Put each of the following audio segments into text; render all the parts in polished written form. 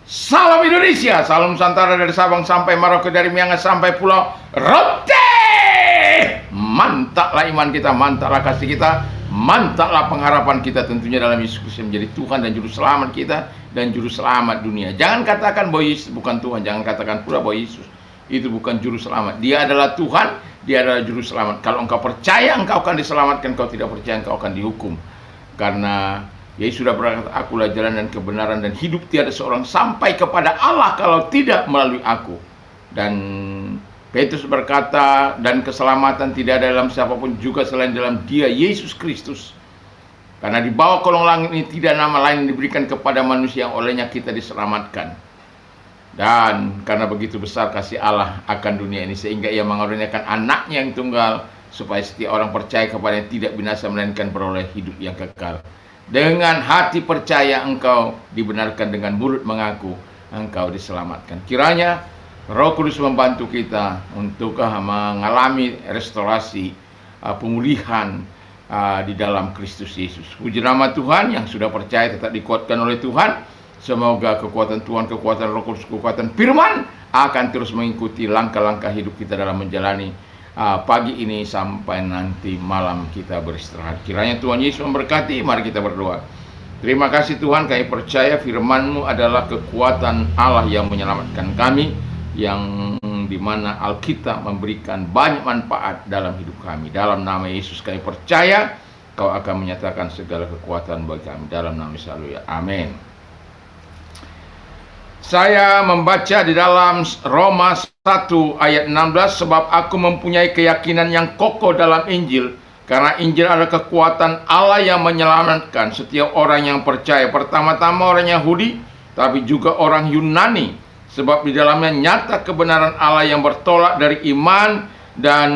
Salam Indonesia, salam Nusantara dari Sabang sampai Merauke, dari Miangas sampai Pulau Rote. Mantaplah iman kita, mantaplah kasih kita, mantaplah pengharapan kita tentunya dalam Yesus Kristus menjadi Tuhan dan Juru Selamat kita dan Juru Selamat dunia. Jangan katakan bahwa Yesus bukan Tuhan, jangan katakan pula bahwa Yesus itu bukan Juru Selamat. Dia adalah Tuhan, Dia adalah Juru Selamat. Kalau engkau percaya, engkau akan diselamatkan. Kalau tidak percaya, engkau akan dihukum. Karena Yesus sudah berkata, akulah jalan dan kebenaran dan hidup, tiada seorang sampai kepada Allah kalau tidak melalui aku. Dan Petrus berkata, dan keselamatan tidak ada dalam siapapun juga selain dalam Dia, Yesus Kristus. Karena di bawah kolong langit ini tidak nama lain yang diberikan kepada manusia yang olehnya kita diselamatkan. Dan karena begitu besar kasih Allah akan dunia ini, sehingga Ia mengaruniakan anaknya yang tunggal, supaya setiap orang percaya kepadanya tidak binasa melainkan beroleh hidup yang kekal. Dengan hati percaya engkau dibenarkan, dengan mulut mengaku engkau diselamatkan. Kiranya Roh Kudus membantu kita untuk mengalami restorasi, pemulihan di dalam Kristus Yesus. Puji nama Tuhan. Yang sudah percaya tetap dikuatkan oleh Tuhan. Semoga kekuatan Tuhan, kekuatan Roh Kudus, kekuatan firman akan terus mengikuti langkah-langkah hidup kita dalam menjalani pagi ini sampai nanti malam kita beristirahat. Kiranya Tuhan Yesus memberkati. Mari kita berdoa. Terima kasih Tuhan, kami percaya firman-Mu adalah kekuatan Allah yang menyelamatkan kami, yang dimana Alkitab memberikan banyak manfaat dalam hidup kami. Dalam nama Yesus kami percaya Kau akan menyatakan segala kekuatan bagi kami. Dalam nama Yesus, haleluya, amin. Saya membaca di dalam Roma 1 ayat 16, sebab aku mempunyai keyakinan yang kokoh dalam Injil, karena Injil adalah kekuatan Allah yang menyelamatkan setiap orang yang percaya, pertama-tama orang Yahudi, tapi juga orang Yunani, sebab di dalamnya nyata kebenaran Allah yang bertolak dari iman dan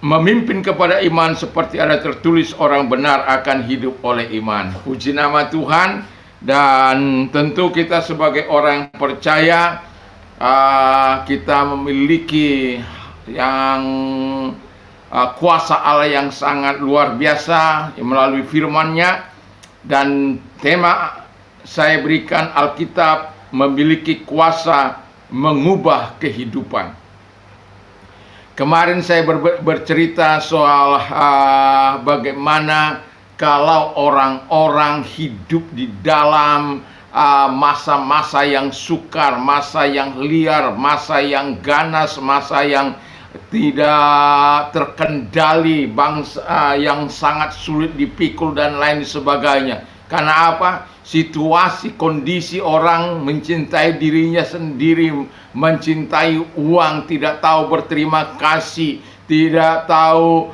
memimpin kepada iman, seperti ada tertulis, orang benar akan hidup oleh iman. Puji nama Tuhan. Dan tentu kita sebagai orang yang percaya, kita memiliki yang kuasa Allah yang sangat luar biasa melalui firman-Nya. Dan tema saya berikan, Alkitab memiliki kuasa mengubah kehidupan. Kemarin saya bercerita soal bagaimana kalau orang-orang hidup di dalam masa-masa yang sukar, masa yang liar, masa yang ganas, masa yang tidak terkendali, bangsa yang sangat sulit dipikul dan lain sebagainya. Karena apa? Situasi, kondisi orang mencintai dirinya sendiri, mencintai uang, tidak tahu berterima kasih, tidak tahu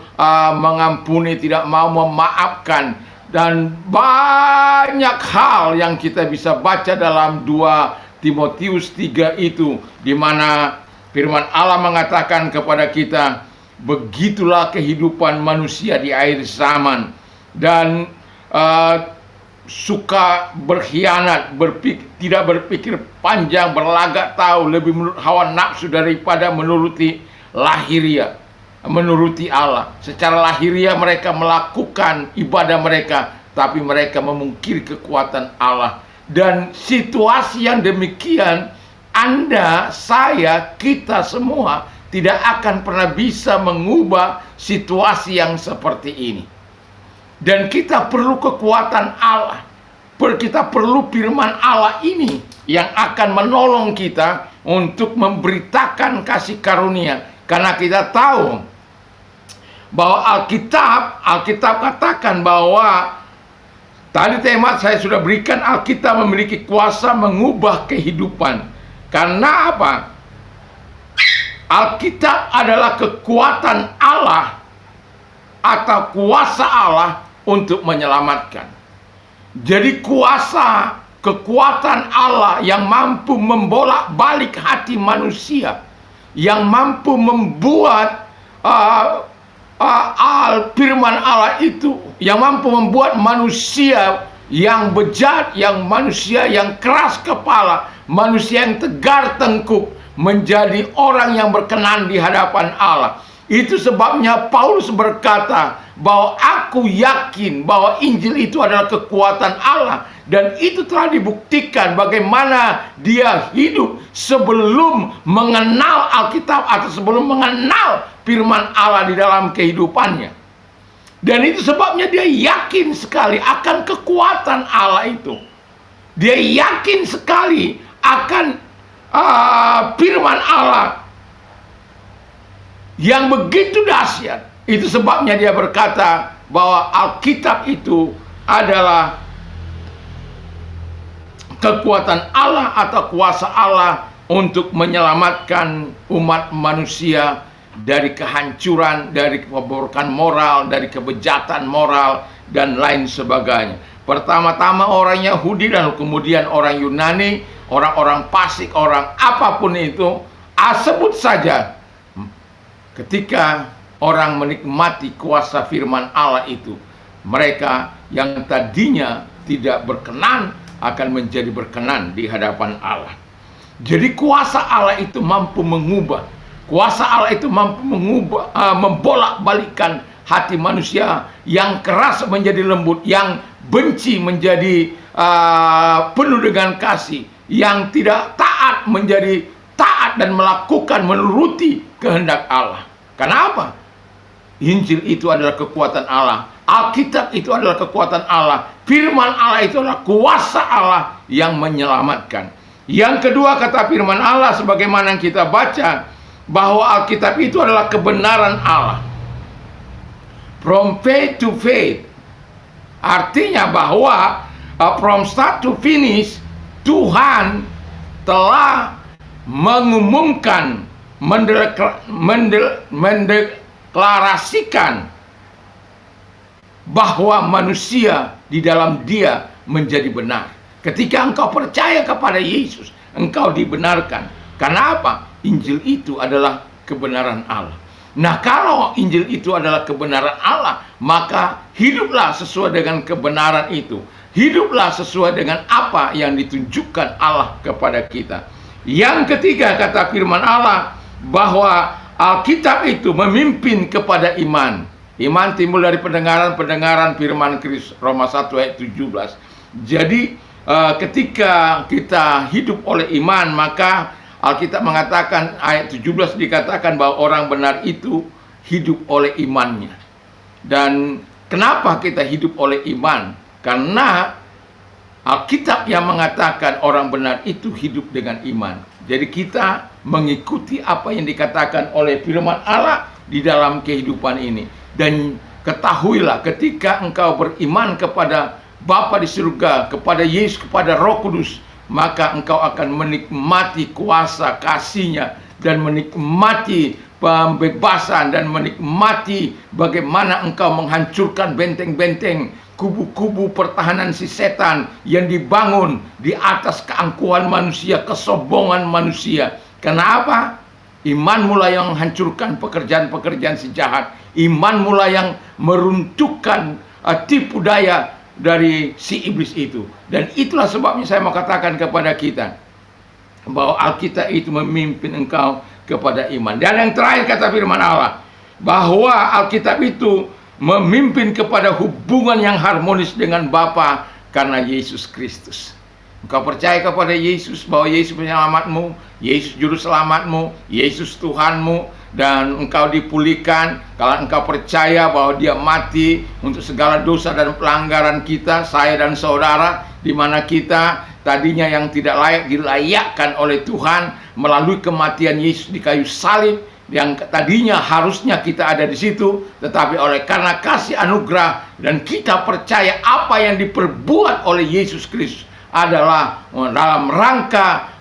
mengampuni, tidak mau memaafkan, dan banyak hal yang kita bisa baca dalam 2 Timotius 3 itu, di mana firman Allah mengatakan kepada kita, begitulah kehidupan manusia di akhir zaman, dan suka berkhianat, tidak berpikir panjang, berlagak tahu, lebih menurut hawa nafsu daripada menuruti lahiriah, menuruti Allah. Secara lahiriah mereka melakukan ibadah mereka, tapi mereka memungkiri kekuatan Allah. Dan situasi yang demikian, Anda, saya, kita semua tidak akan pernah bisa mengubah situasi yang seperti ini. Dan kita perlu kekuatan Allah. Kita perlu firman Allah ini yang akan menolong kita untuk memberitakan kasih karunia. Karena kita tahu bahwa Alkitab katakan bahwa, tadi tema saya sudah berikan, Alkitab memiliki kuasa mengubah kehidupan. Karena apa? Alkitab adalah kekuatan Allah atau kuasa Allah untuk menyelamatkan. Jadi kekuatan Allah yang mampu membolak-balik hati manusia, yang mampu membuat firman Allah itu, yang mampu membuat manusia yang bejat, yang manusia yang keras kepala, manusia yang tegar tengkuk, menjadi orang yang berkenan di hadapan Allah. Itu sebabnya Paulus berkata bahwa aku yakin bahwa Injil itu adalah kekuatan Allah, dan itu telah dibuktikan bagaimana dia hidup sebelum mengenal Alkitab atau sebelum mengenal firman Allah di dalam kehidupannya. Dan itu sebabnya dia yakin sekali akan kekuatan Allah itu. Dia yakin sekali akan firman Allah yang begitu dahsyat. Itu sebabnya dia berkata bahwa Alkitab itu adalah kekuatan Allah atau kuasa Allah untuk menyelamatkan umat manusia dari kehancuran, dari keburukan moral, dari kebejatan moral, dan lain sebagainya. Pertama-tama orang Yahudi, dan kemudian orang Yunani, orang-orang Pasik, orang apapun itu, sebut saja. Ketika orang menikmati kuasa firman Allah itu, mereka yang tadinya tidak berkenan akan menjadi berkenan di hadapan Allah. Jadi kuasa Allah itu mampu mengubah. Kuasa Allah itu mampu mengubah, membolak-balikkan hati manusia yang keras menjadi lembut, yang benci menjadi penuh dengan kasih, yang tidak taat menjadi taat dan melakukan menuruti kehendak Allah. Kenapa? Injil itu adalah kekuatan Allah. Alkitab itu adalah kekuatan Allah. Firman Allah itu adalah kuasa Allah yang menyelamatkan. Yang kedua, kata firman Allah sebagaimana yang kita baca, bahwa Alkitab itu adalah kebenaran Allah. From faith to faith. Artinya bahwa from start to finish, Tuhan telah mengumumkan, mendeklarasikan bahwa manusia di dalam Dia menjadi benar. Ketika engkau percaya kepada Yesus, engkau dibenarkan. Karena apa? Injil itu adalah kebenaran Allah. Nah, kalau Injil itu adalah kebenaran Allah, maka hiduplah sesuai dengan kebenaran itu. Hiduplah sesuai dengan apa yang ditunjukkan Allah kepada kita. Yang ketiga, kata firman Allah, bahwa Alkitab itu memimpin kepada iman. Iman timbul dari pendengaran firman Kristus. Roma 1 ayat 17. Jadi ketika kita hidup oleh iman, maka Alkitab mengatakan, ayat 17 dikatakan bahwa orang benar itu hidup oleh imannya. Dan kenapa kita hidup oleh iman? Karena Alkitab yang mengatakan orang benar itu hidup dengan iman. Jadi kita mengikuti apa yang dikatakan oleh firman Allah di dalam kehidupan ini. Dan ketahuilah, ketika engkau beriman kepada Bapa di surga, kepada Yesus, kepada Roh Kudus, maka engkau akan menikmati kuasa kasih-Nya dan menikmati pembebasan dan menikmati bagaimana engkau menghancurkan benteng-benteng, kubu-kubu pertahanan si setan yang dibangun di atas keangkuhan manusia, kesombongan manusia. Kenapa? Iman mulai yang menghancurkan pekerjaan-pekerjaan si jahat. Iman mulai yang meruntuhkan tipu daya dari si iblis itu. Dan itulah sebabnya saya mau katakan kepada kita bahwa Alkitab itu memimpin engkau kepada iman. Dan yang terakhir, kata firman Allah, bahwa Alkitab itu memimpin kepada hubungan yang harmonis dengan Bapa karena Yesus Kristus. Engkau percaya kepada Yesus, bahwa Yesus penyelamatmu, Yesus juru selamatmu, Yesus Tuhanmu, dan engkau dipulihkan. Kalau engkau percaya bahwa Dia mati untuk segala dosa dan pelanggaran kita, saya dan saudara, di mana kita tadinya yang tidak layak dilayakkan oleh Tuhan melalui kematian Yesus di kayu salib, yang tadinya harusnya kita ada di situ, tetapi oleh karena kasih anugerah dan kita percaya apa yang diperbuat oleh Yesus Kristus adalah dalam rangka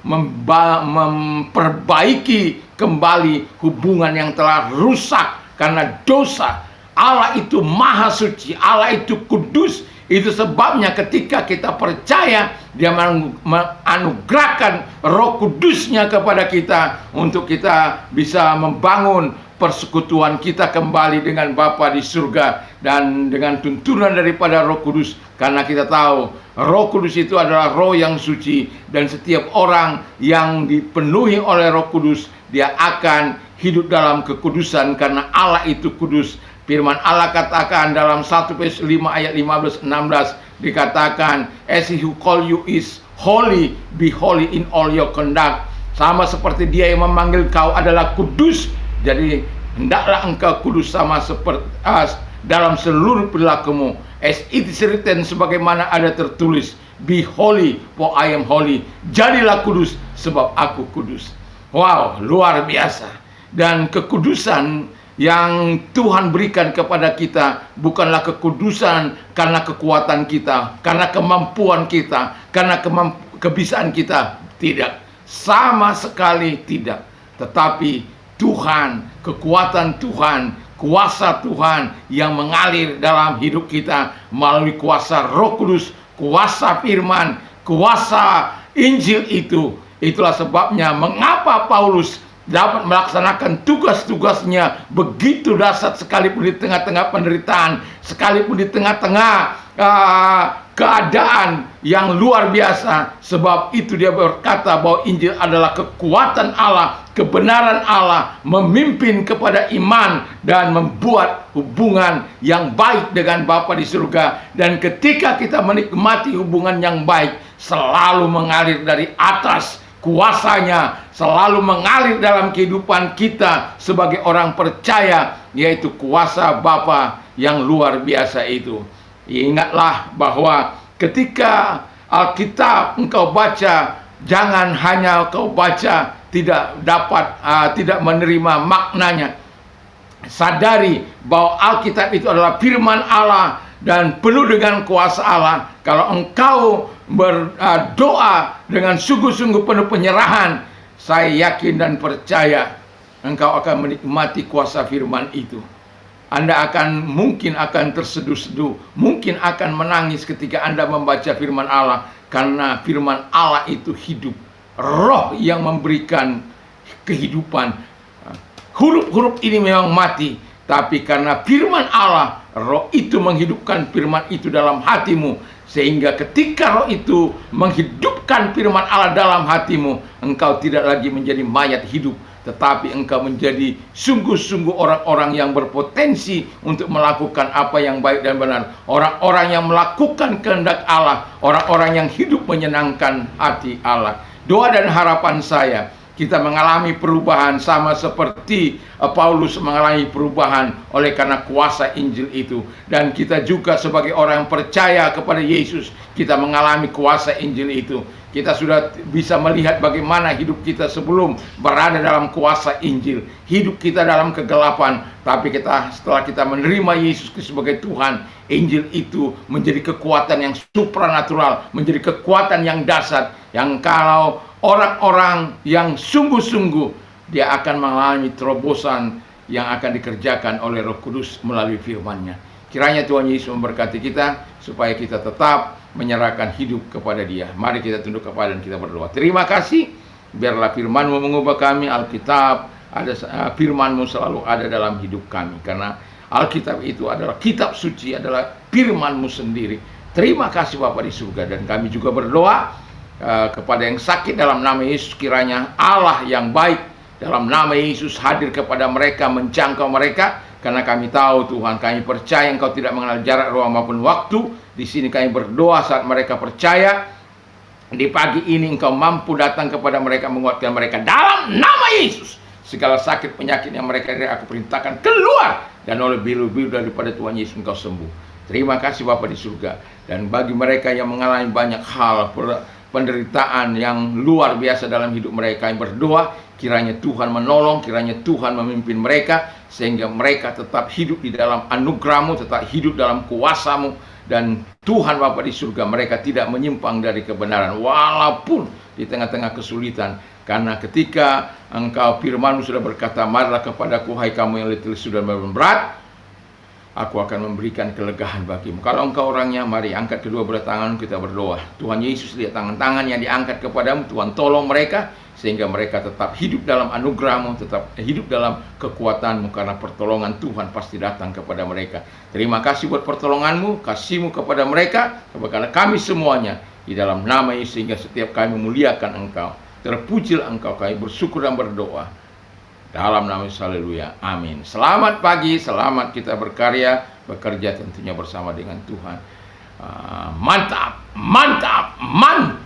memperbaiki kembali hubungan yang telah rusak karena dosa. Allah itu maha suci, Allah itu kudus. Itu sebabnya ketika kita percaya, Dia menganugerahkan Roh Kudus-Nya kepada kita untuk kita bisa membangun persekutuan kita kembali dengan Bapa di surga, dan dengan tuntunan daripada Roh Kudus. Karena kita tahu Roh Kudus itu adalah Roh yang suci, dan setiap orang yang dipenuhi oleh Roh Kudus, dia akan hidup dalam kekudusan karena Allah itu kudus. Firman Allah katakan dalam 1 Petrus 5 ayat 15-16 dikatakan, as he who call you is holy, be holy in all your conduct. Sama seperti Dia yang memanggil kau adalah kudus, jadi hendaklah engkau kudus sama seperti dalam seluruh perilakumu. As it is written, sebagaimana ada tertulis, be holy for I am holy. Jadilah kudus sebab aku kudus. Wow, luar biasa. Dan kekudusan yang Tuhan berikan kepada kita bukanlah kekudusan karena kekuatan kita, karena kemampuan kita, karena kebisaan kita. Tidak, sama sekali tidak. Tetapi Tuhan, kekuatan Tuhan, kuasa Tuhan yang mengalir dalam hidup kita melalui kuasa Roh Kudus, kuasa firman, kuasa Injil itu. Itulah sebabnya mengapa Paulus dapat melaksanakan tugas-tugasnya begitu dahsyat sekalipun di tengah-tengah penderitaan, sekalipun di tengah-tengah keadaan yang luar biasa. Sebab itu dia berkata bahwa Injil adalah kekuatan Allah, kebenaran Allah, memimpin kepada iman dan membuat hubungan yang baik dengan Bapa di surga. Dan ketika kita menikmati hubungan yang baik, selalu mengalir dari atas. Kuasanya selalu mengalir dalam kehidupan kita sebagai orang percaya, yaitu kuasa Bapa yang luar biasa itu. Ingatlah bahwa ketika Alkitab engkau baca, jangan hanya kau baca tidak menerima maknanya. Sadari bahwa Alkitab itu adalah firman Allah dan penuh dengan kuasa Allah. Kalau engkau berdoa dengan sungguh-sungguh penuh penyerahan, saya yakin dan percaya engkau akan menikmati kuasa firman itu. Anda mungkin akan terseduh-seduh, mungkin akan menangis ketika Anda membaca firman Allah, karena firman Allah itu hidup, roh yang memberikan kehidupan. Huruf-huruf ini memang mati, tapi karena firman Allah, roh itu menghidupkan firman itu dalam hatimu. Sehingga ketika roh itu menghidupkan firman Allah dalam hatimu, engkau tidak lagi menjadi mayat hidup, tetapi engkau menjadi sungguh-sungguh orang-orang yang berpotensi untuk melakukan apa yang baik dan benar. Orang-orang yang melakukan kehendak Allah, orang-orang yang hidup menyenangkan hati Allah. Doa dan harapan saya, kita mengalami perubahan sama seperti Paulus mengalami perubahan oleh karena kuasa Injil itu. Dan kita juga sebagai orang yang percaya kepada Yesus, kita mengalami kuasa Injil itu. Kita sudah bisa melihat bagaimana hidup kita sebelum berada dalam kuasa Injil. Hidup kita dalam kegelapan, tapi setelah kita menerima Yesus sebagai Tuhan, Injil itu menjadi kekuatan yang supranatural, menjadi kekuatan yang dahsyat, yang kalau orang-orang yang sungguh-sungguh, dia akan mengalami terobosan yang akan dikerjakan oleh Roh Kudus melalui firman-Nya. Kiranya Tuhan Yesus memberkati kita supaya kita tetap menyerahkan hidup kepada Dia. Mari kita tunduk kepala dan kita berdoa. Terima kasih, biarlah firman-Mu mengubah kami. Alkitab, firman-Mu selalu ada dalam hidup kami, karena Alkitab itu adalah kitab suci, adalah firman-Mu sendiri. Terima kasih Bapa di surga. Dan kami juga berdoa kepada yang sakit dalam nama Yesus, kiranya Allah yang baik dalam nama Yesus hadir kepada mereka, menjangkau mereka. Karena kami tahu Tuhan, kami percaya Engkau tidak mengenal jarak, ruang maupun waktu. Di sini kami berdoa saat mereka percaya. Di pagi ini Engkau mampu datang kepada mereka, menguatkan mereka dalam nama Yesus. Segala sakit penyakit yang mereka dari aku perintahkan keluar, dan oleh bilu-bilu daripada Tuhan Yesus Engkau sembuh. Terima kasih Bapa di surga. Dan bagi mereka yang mengalami banyak hal, penderitaan yang luar biasa dalam hidup mereka, yang berdoa kiranya Tuhan menolong, kiranya Tuhan memimpin mereka, sehingga mereka tetap hidup di dalam anugerah-Mu, tetap hidup dalam kuasa-Mu. Dan Tuhan Bapa di surga, mereka tidak menyimpang dari kebenaran walaupun di tengah-tengah kesulitan. Karena ketika Engkau firman-Mu sudah berkata, marilah kepadaku hai kamu yang letih lesu dan berat, aku akan memberikan kelegaan bagimu. Kalau engkau orangnya, mari angkat kedua belah tangan kita berdoa. Tuhan Yesus, lihat tangan-tangan yang diangkat kepadamu. Tuhan tolong mereka, sehingga mereka tetap hidup dalam anugerah-Mu, tetap hidup dalam kekuatan-Mu, karena pertolongan Tuhan pasti datang kepada mereka. Terima kasih buat pertolongan-Mu, kasih-Mu kepada mereka, kepada kami semuanya. Di dalam nama Yesus, sehingga setiap kami memuliakan Engkau. Terpujilah Engkau, kami bersyukur dan berdoa. Dalam nama Yesus, haleluya, amin. Selamat pagi, selamat kita berkarya, bekerja tentunya bersama dengan Tuhan. Mantap, mantap, mantap.